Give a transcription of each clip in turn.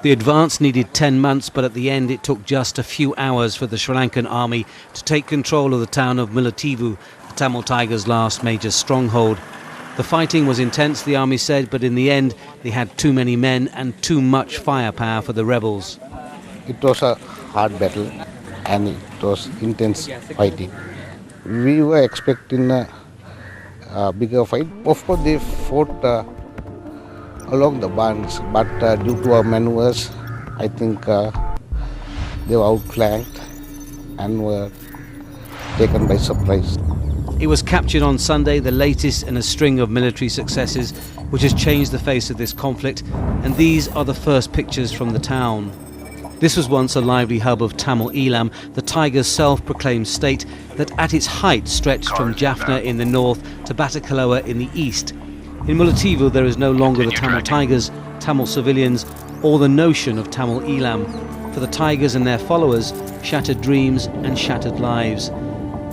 The advance needed 10 months, but at the end it took just a few hours for the Sri Lankan army to take control of the town of Mullaitivu, the Tamil Tigers' last major stronghold. The fighting was intense, the army said, but in the end they had too many men and too much firepower for the rebels. It was a hard battle and it was intense fighting. We were expecting a bigger fight. Of course, they fought along the bands, but due to our maneuvers, I think they were outflanked and were taken by surprise. It was captured on Sunday, the latest in a string of military successes which has changed the face of this conflict, and these are the first pictures from the town. This was once a lively hub of Tamil Elam, the Tigers' self-proclaimed state that at its height stretched from Jaffna in the north to Batticaloa in the east. In Mullaitivu there is no longer the Tamil Tigers, Tamil civilians, or the notion of Tamil Elam. For the Tigers and their followers, shattered dreams and shattered lives.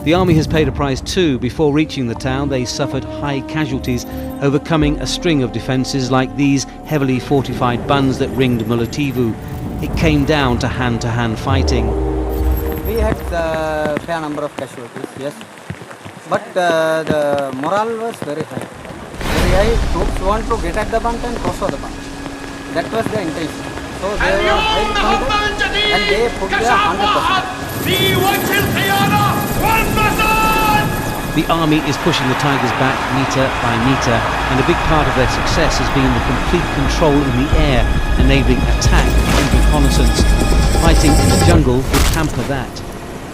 The army has paid a price too. Before reaching the town, they suffered high casualties, overcoming a string of defences like these heavily fortified bunds that ringed Mullaitivu. It came down to hand-to-hand fighting. We had a fair number of casualties, yes, but the morale was very high. Very high. Troops want to get at the bund and cross the bund. That was the intention. So they were highly committed and they put their 100%. The army is pushing the Tigers back metre by metre, and a big part of their success has been the complete control in the air, enabling attack and reconnaissance. Fighting in the jungle would hamper that.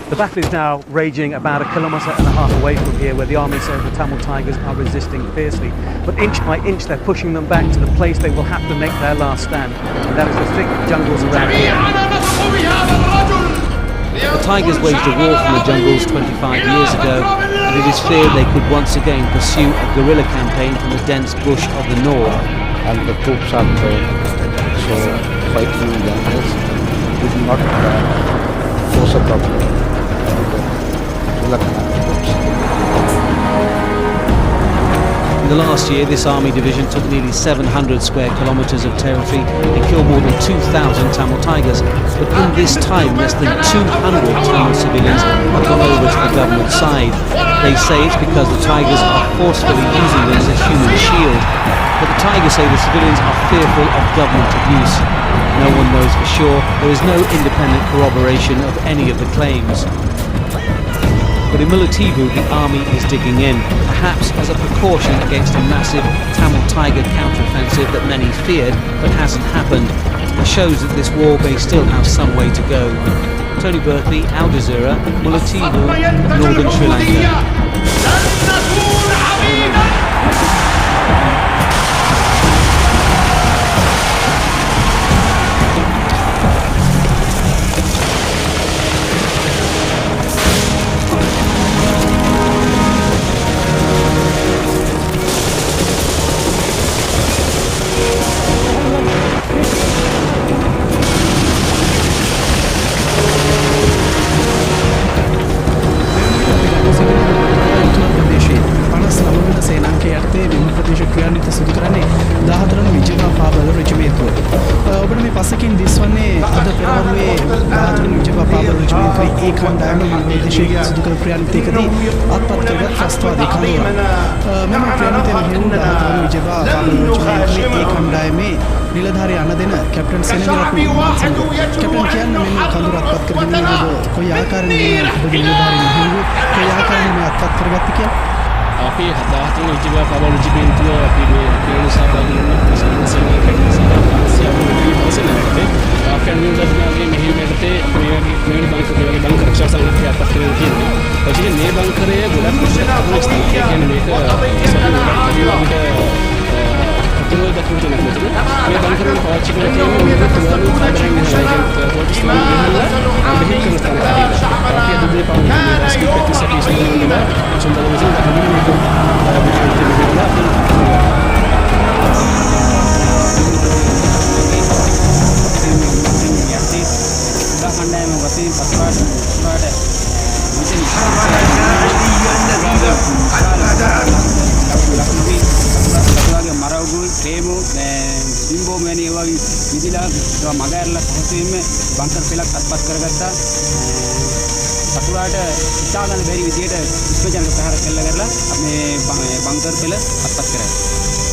The battle is now raging about 1.5 kilometres away from here, where the army say the Tamil Tigers are resisting fiercely. But inch by inch they're pushing them back to the place they will have to make their last stand, and that is the thick jungles around here. The Tigers waged a war from the jungles 25 years ago, and it is feared they could once again pursue a guerrilla campaign from the dense bush of the north. And the troops are trained, so fighting in jungles did not pose a problem. In the last year, this army division took nearly 700 square kilometres of territory and killed more than 2,000 Tamil Tigers. But in this time, less than 200 Tamil civilians have gone over to the government side. They say it's because the Tigers are forcefully using them as a human shield. But the Tigers say the civilians are fearful of government abuse. No one knows for sure. There is no independent corroboration of any of the claims. But in Mullaitivu, the army is digging in, perhaps as a precaution against a massive Tamil Tiger counter-offensive that many feared but hasn't happened. It shows that this war may still have some way to go. Tony Berkeley, Al Jazeera, Mullaitivu, northern Sri Lanka. පසකින් දිස්වන්නේ අද පෙරවරුවේ ආධුනික විජේපා පාබල රජමේන්තුවේ ඒ කණ්ඩායම විදේශයේ සිදු කළ ක්‍රියාන්විතයකදී අත්පත් කරගත් ත්‍රස්තවාදී කඳවුරක්. මෙම ක්‍රියාන්විතය මෙහෙයුම් ආධුනික විජේපා පාබල රජමේන්තුවේ ඒ කණ්ඩායමේ නිලධාරී අණ දෙන කැප්ටන් සෙනවිරත්න කැප්ටන් කියන්නේ මෙන්න කඳුර අත්පත් කරගෙන කොයි ආකාරයෙන් ඔබගේ නිලධාරීන් මෙහෙයුම් කොයි ආකාරයෙන් මේ අත්පත් කරගත්තේ කියලා අපි 17 විජේපා පාබල රජමේන්තුව අපි මේ ක්‍රියාවේ සහභාගී වෙන සෙනවිරත්න කැන්වින්දර්ගේ මෙහෙයුමේදී මේ බංක රක්ෂා සංග්‍රහය අත්පත් කරගෙන තියෙනවා. ඒකේ මේ බංකරයේ ගොඩක් විශේෂ ස්ථානයක් කියන්නේ මේක මේ බංකරේ පාවිච්චි කරලා තියෙනවා මේක තුවාලු කාඩරින් ඇවිදලා ඒවා මග ඇරලා පහසුවෙන්ම බංකර් පෙළක් අත්පත් කරගත්තා. සතුරාට හිතා ගන්න බැරි විදියට විශ්වජනක ප්‍රහාර කළ කරලා මේ බංකර් පෙළ අත්පත් කරා.